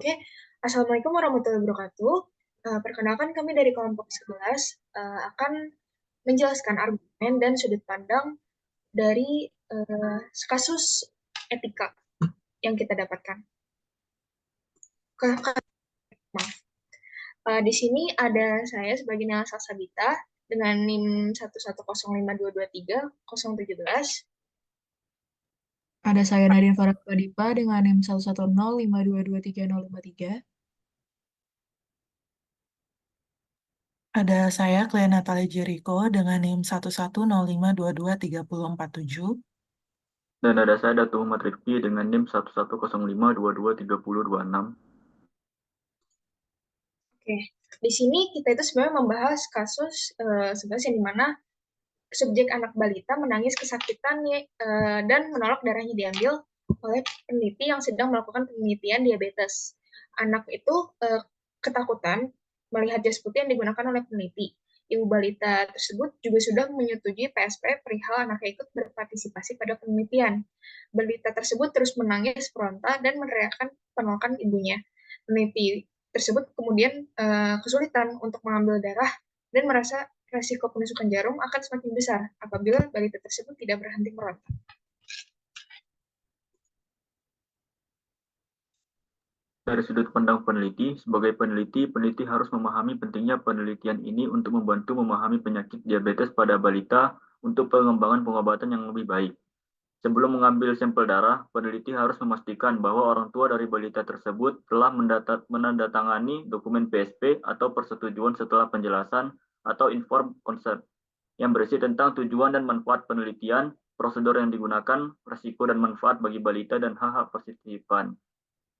Oke, Assalamualaikum warahmatullahi wabarakatuh. Perkenalkan kami dari kelompok 11 akan menjelaskan argumen dan sudut pandang dari kasus etika yang kita dapatkan. Maaf. Di sini ada saya sebagai Nela Salsabita dengan NIM 1105223-017. Ada saya Nadine Farah Padipa dengan NIM 1105223-053. Ada saya Clea Natalie Jericho dengan NIM 11052233047. Dan ada saya Datu Muhammad Rifki dengan NIM 11052233026. Oke, di sini kita itu sebenarnya membahas kasus sebenarnya yang dimana subjek anak balita menangis kesakitan dan menolak darahnya diambil oleh peneliti yang sedang melakukan penelitian diabetes. Anak itu ketakutan melihat jas putih yang digunakan oleh peneliti. Ibu balita tersebut juga sudah menyetujui PSP perihal anaknya ikut berpartisipasi pada penelitian. Balita tersebut terus menangis frontal dan meneriakkan penolakan ibunya. Peneliti tersebut kemudian kesulitan untuk mengambil darah dan merasa resiko penusukan jarum akan semakin besar apabila balita tersebut tidak berhenti meronta. Dari sudut pandang peneliti, sebagai peneliti, peneliti harus memahami pentingnya penelitian ini untuk membantu memahami penyakit diabetes pada balita untuk pengembangan pengobatan yang lebih baik. Sebelum mengambil sampel darah, peneliti harus memastikan bahwa orang tua dari balita tersebut telah menandatangani dokumen PSP atau persetujuan setelah penjelasan atau informed consent yang berisi tentang tujuan dan manfaat penelitian, prosedur yang digunakan, risiko dan manfaat bagi balita dan hak-hak partisipan.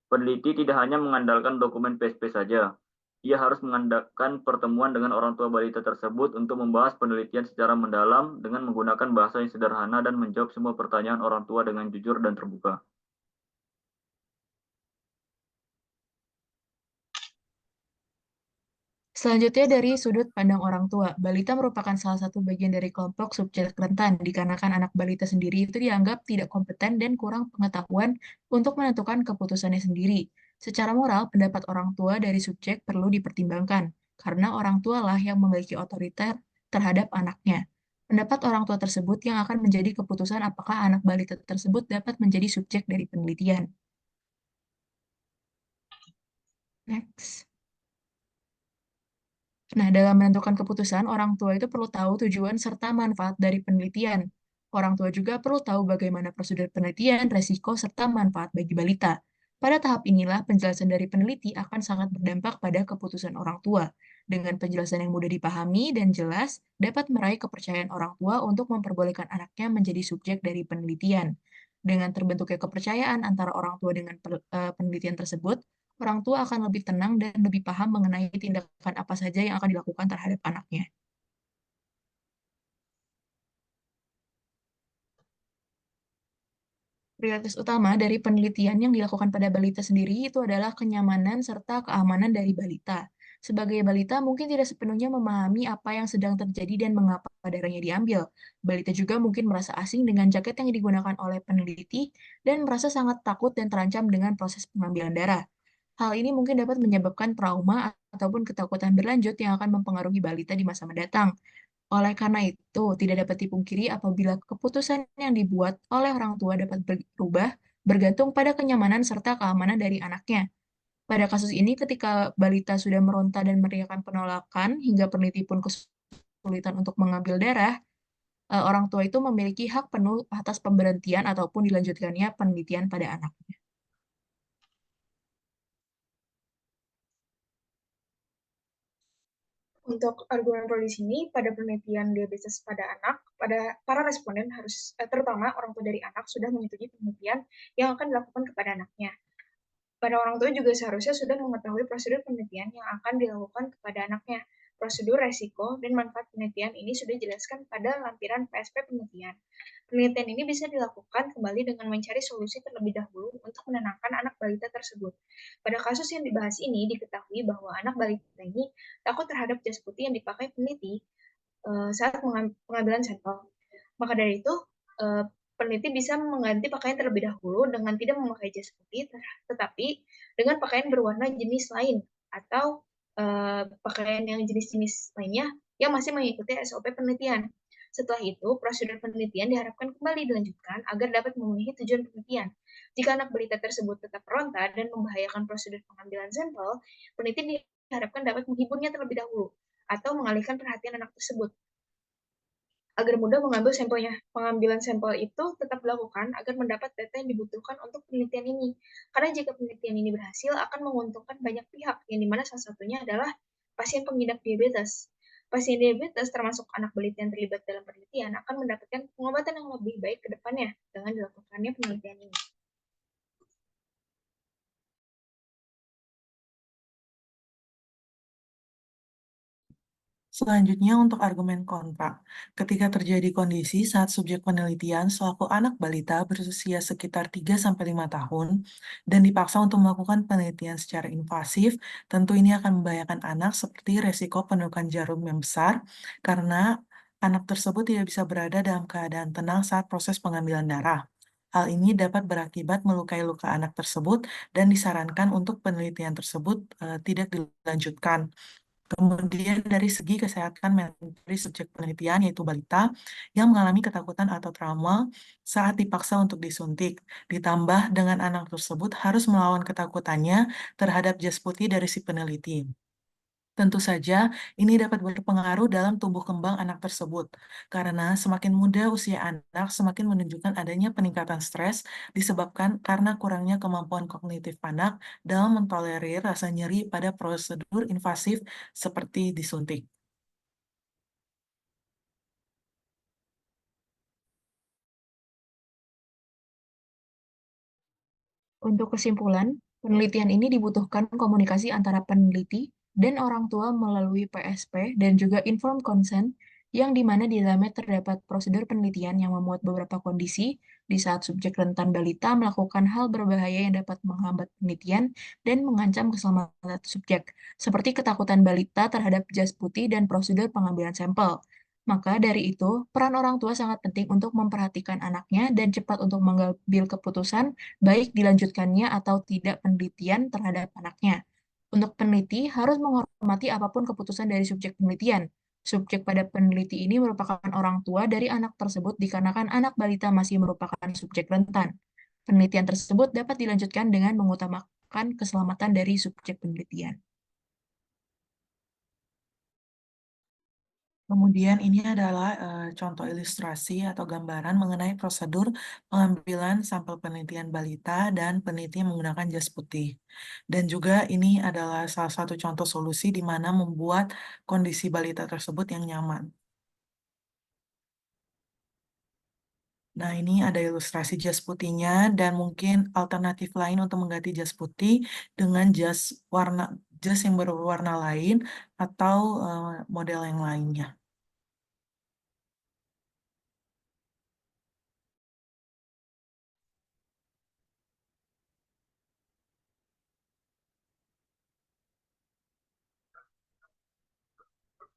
Peneliti tidak hanya mengandalkan dokumen PSP saja, ia harus mengandalkan pertemuan dengan orang tua balita tersebut untuk membahas penelitian secara mendalam dengan menggunakan bahasa yang sederhana dan menjawab semua pertanyaan orang tua dengan jujur dan terbuka. Selanjutnya dari sudut pandang orang tua, balita merupakan salah satu bagian dari kelompok subjek rentan dikarenakan anak balita sendiri itu dianggap tidak kompeten dan kurang pengetahuan untuk menentukan keputusannya sendiri. Secara moral, pendapat orang tua dari subjek perlu dipertimbangkan, karena orang tua lah yang memiliki otoriter terhadap anaknya. Pendapat orang tua tersebut yang akan menjadi keputusan apakah anak balita tersebut dapat menjadi subjek dari penelitian. Next. Nah, dalam menentukan keputusan, orang tua itu perlu tahu tujuan serta manfaat dari penelitian. Orang tua juga perlu tahu bagaimana prosedur penelitian, resiko, serta manfaat bagi balita. Pada tahap inilah, penjelasan dari peneliti akan sangat berdampak pada keputusan orang tua. Dengan penjelasan yang mudah dipahami dan jelas, dapat meraih kepercayaan orang tua untuk memperbolehkan anaknya menjadi subjek dari penelitian. Dengan terbentuknya kepercayaan antara orang tua dengan penelitian tersebut, orang tua akan lebih tenang dan lebih paham mengenai tindakan apa saja yang akan dilakukan terhadap anaknya. Prioritas utama dari penelitian yang dilakukan pada balita sendiri itu adalah kenyamanan serta keamanan dari balita. Sebagai balita mungkin tidak sepenuhnya memahami apa yang sedang terjadi dan mengapa darahnya diambil. Balita juga mungkin merasa asing dengan jaket yang digunakan oleh peneliti dan merasa sangat takut dan terancam dengan proses pengambilan darah. Hal ini mungkin dapat menyebabkan trauma ataupun ketakutan berlanjut yang akan mempengaruhi balita di masa mendatang. Oleh karena itu, tidak dapat dipungkiri apabila keputusan yang dibuat oleh orang tua dapat berubah bergantung pada kenyamanan serta keamanan dari anaknya. Pada kasus ini, ketika balita sudah meronta dan meneriakkan penolakan hingga peneliti pun kesulitan untuk mengambil darah, orang tua itu memiliki hak penuh atas pemberhentian ataupun dilanjutkannya penelitian pada anak. Untuk argumen pro di sini, pada penelitian diabetes pada anak, pada para responden harus, terutama orang tua dari anak, sudah menyetujui penelitian yang akan dilakukan kepada anaknya. Pada orang tua juga seharusnya sudah mengetahui prosedur penelitian yang akan dilakukan kepada anaknya. Prosedur, resiko, dan manfaat penelitian ini sudah dijelaskan pada lampiran PSP penelitian. Penelitian ini bisa dilakukan kembali dengan mencari solusi terlebih dahulu untuk menenangkan anak balita tersebut. Pada kasus yang dibahas ini, diketahui bahwa anak balita ini takut terhadap jas putih yang dipakai peneliti saat pengambilan sampel. Maka dari itu, peneliti bisa mengganti pakaian terlebih dahulu dengan tidak memakai jas putih, tetapi dengan pakaian berwarna jenis lain atau pakaian yang jenis-jenis lainnya yang masih mengikuti SOP penelitian. Setelah itu, prosedur penelitian diharapkan kembali dilanjutkan agar dapat memenuhi tujuan penelitian. Jika anak balita tersebut tetap meronta dan membahayakan prosedur pengambilan sampel, peneliti diharapkan dapat menghiburnya terlebih dahulu atau mengalihkan perhatian anak tersebut agar mudah mengambil sampelnya. Pengambilan sampel itu tetap dilakukan agar mendapat data yang dibutuhkan untuk penelitian ini. Karena jika penelitian ini berhasil, akan menguntungkan banyak pihak, yang dimana salah satunya adalah pasien pengidap diabetes. Pasien diabetes, termasuk anak balita yang terlibat dalam penelitian, akan mendapatkan pengobatan yang lebih baik ke depannya dengan dilakukannya penelitian ini. Selanjutnya untuk argumen kontra. Ketika terjadi kondisi saat subjek penelitian selaku anak balita berusia sekitar 3-5 tahun dan dipaksa untuk melakukan penelitian secara invasif, tentu ini akan membahayakan anak seperti resiko pendudukan jarum yang besar karena anak tersebut tidak bisa berada dalam keadaan tenang saat proses pengambilan darah. Hal ini dapat berakibat melukai luka anak tersebut dan disarankan untuk penelitian tersebut tidak dilanjutkan. Kemudian dari segi kesehatan mentari subjek penelitian yaitu balita yang mengalami ketakutan atau trauma saat dipaksa untuk disuntik, ditambah dengan anak tersebut harus melawan ketakutannya terhadap jas putih dari si peneliti. Tentu saja, ini dapat berpengaruh dalam tumbuh kembang anak tersebut, karena semakin muda usia anak, semakin menunjukkan adanya peningkatan stres disebabkan karena kurangnya kemampuan kognitif anak dalam mentolerir rasa nyeri pada prosedur invasif seperti disuntik. Untuk kesimpulan, penelitian ini dibutuhkan komunikasi antara peneliti dan orang tua melalui PSP dan juga informed consent yang dimana di dalamnya terdapat prosedur penelitian yang memuat beberapa kondisi di saat subjek rentan balita melakukan hal berbahaya yang dapat menghambat penelitian dan mengancam keselamatan subjek, seperti ketakutan balita terhadap jas putih dan prosedur pengambilan sampel. Maka dari itu, peran orang tua sangat penting untuk memperhatikan anaknya dan cepat untuk mengambil keputusan baik dilanjutkannya atau tidak penelitian terhadap anaknya. Untuk peneliti harus menghormati apapun keputusan dari subjek penelitian. Subjek pada peneliti ini merupakan orang tua dari anak tersebut dikarenakan anak balita masih merupakan subjek rentan. Penelitian tersebut dapat dilanjutkan dengan mengutamakan keselamatan dari subjek penelitian. Kemudian ini adalah contoh ilustrasi atau gambaran mengenai prosedur pengambilan sampel penelitian balita dan peneliti menggunakan jas putih. Dan juga ini adalah salah satu contoh solusi di mana membuat kondisi balita tersebut yang nyaman. Nah, ini ada ilustrasi jas putihnya dan mungkin alternatif lain untuk mengganti jas putih dengan jas yang berwarna lain atau model yang lainnya.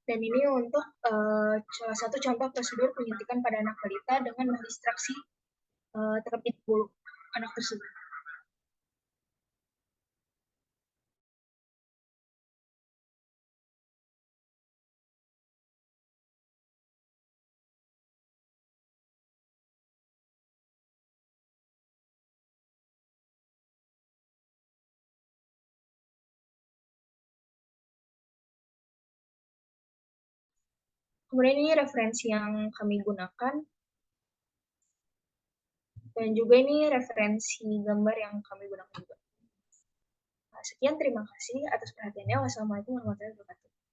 Dan ini untuk salah satu contoh prosedur penyuntikan pada anak balita dengan mendistraksi terlebih dahulu anak tersebut. Kemudian ini referensi yang kami gunakan, dan juga ini referensi gambar yang kami gunakan juga. Nah, sekian, terima kasih atas perhatiannya. Wassalamualaikum warahmatullahi wabarakatuh.